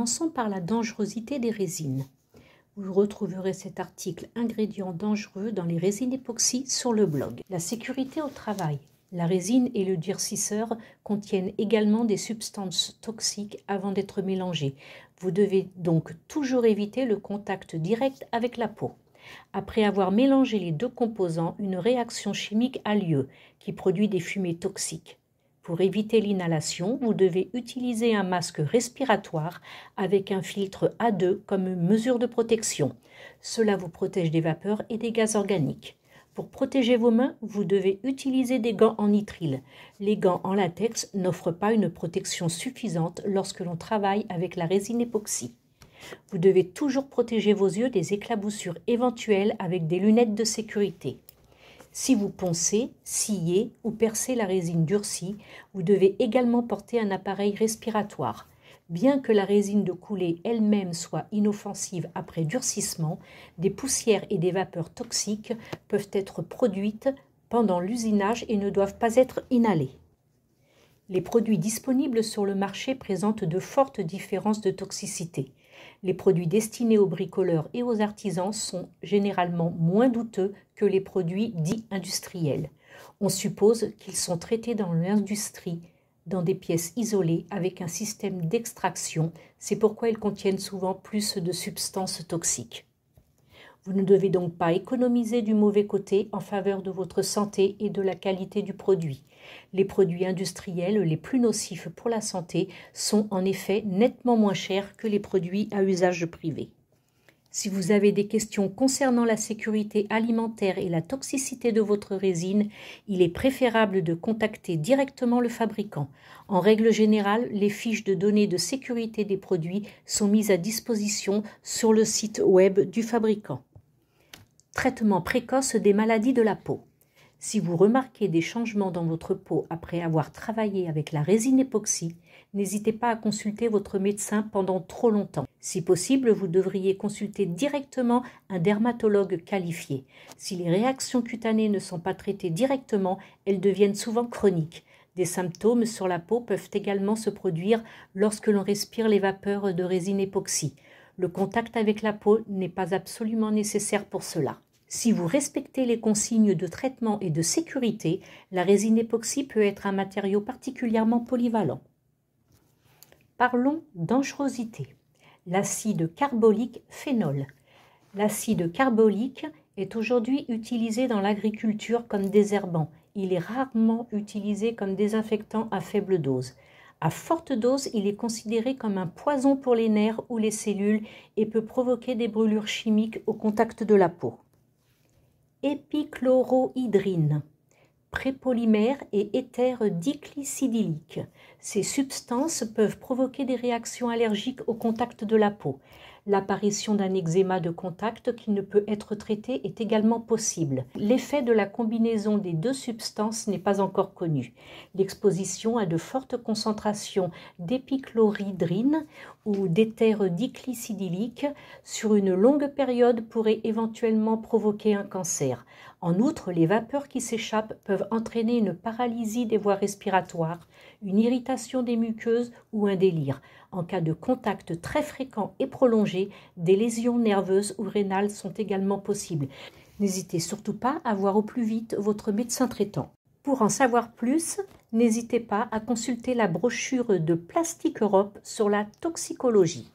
Commençons par la dangerosité des résines. Vous retrouverez cet article ingrédients dangereux dans les résines époxy sur le blog. La sécurité au travail. La résine et le durcisseur contiennent également des substances toxiques avant d'être mélangées. Vous devez donc toujours éviter le contact direct avec la peau. Après avoir mélangé les deux composants, une réaction chimique a lieu qui produit des fumées toxiques. Pour éviter l'inhalation, vous devez utiliser un masque respiratoire avec un filtre A2 comme mesure de protection. Cela vous protège des vapeurs et des gaz organiques. Pour protéger vos mains, vous devez utiliser des gants en nitrile. Les gants en latex n'offrent pas une protection suffisante lorsque l'on travaille avec la résine époxy. Vous devez toujours protéger vos yeux des éclaboussures éventuelles avec des lunettes de sécurité. Si vous poncez, sciez ou percez la résine durcie, vous devez également porter un appareil respiratoire. Bien que la résine de coulée elle-même soit inoffensive après durcissement, des poussières et des vapeurs toxiques peuvent être produites pendant l'usinage et ne doivent pas être inhalées. Les produits disponibles sur le marché présentent de fortes différences de toxicité. Les produits destinés aux bricoleurs et aux artisans sont généralement moins douteux que les produits dits industriels. On suppose qu'ils sont traités dans l'industrie, dans des pièces isolées avec un système d'extraction. C'est pourquoi ils contiennent souvent plus de substances toxiques. Vous ne devez donc pas économiser du mauvais côté en faveur de votre santé et de la qualité du produit. Les produits industriels les plus nocifs pour la santé sont en effet nettement moins chers que les produits à usage privé. Si vous avez des questions concernant la sécurité alimentaire et la toxicité de votre résine, il est préférable de contacter directement le fabricant. En règle générale, les fiches de données de sécurité des produits sont mises à disposition sur le site web du fabricant. Traitement précoce des maladies de la peau. Si vous remarquez des changements dans votre peau après avoir travaillé avec la résine époxy, n'hésitez pas à consulter votre médecin pendant trop longtemps. Si possible, vous devriez consulter directement un dermatologue qualifié. Si les réactions cutanées ne sont pas traitées directement, elles deviennent souvent chroniques. Des symptômes sur la peau peuvent également se produire lorsque l'on respire les vapeurs de résine époxy. Le contact avec la peau n'est pas absolument nécessaire pour cela. Si vous respectez les consignes de traitement et de sécurité, la résine époxy peut être un matériau particulièrement polyvalent. Parlons dangerosité. L'acide carbolique phénol. L'acide carbolique est aujourd'hui utilisé dans l'agriculture comme désherbant. Il est rarement utilisé comme désinfectant à faible dose. À forte dose, il est considéré comme un poison pour les nerfs ou les cellules et peut provoquer des brûlures chimiques au contact de la peau. Épichlorohydrine, prépolymère et éther diglycidylique. Ces substances peuvent provoquer des réactions allergiques au contact de la peau. L'apparition d'un eczéma de contact qui ne peut être traité est également possible. L'effet de la combinaison des deux substances n'est pas encore connu. L'exposition à de fortes concentrations d'épichlorohydrine ou d'éther diglycidylique sur une longue période pourrait éventuellement provoquer un cancer. En outre, les vapeurs qui s'échappent peuvent entraîner une paralysie des voies respiratoires, une irritation des muqueuses ou un délire. En cas de contact très fréquent et prolongé, des lésions nerveuses ou rénales sont également possibles. N'hésitez surtout pas à voir au plus vite votre médecin traitant. Pour en savoir plus, n'hésitez pas à consulter la brochure de Plastique Europe sur la toxicologie.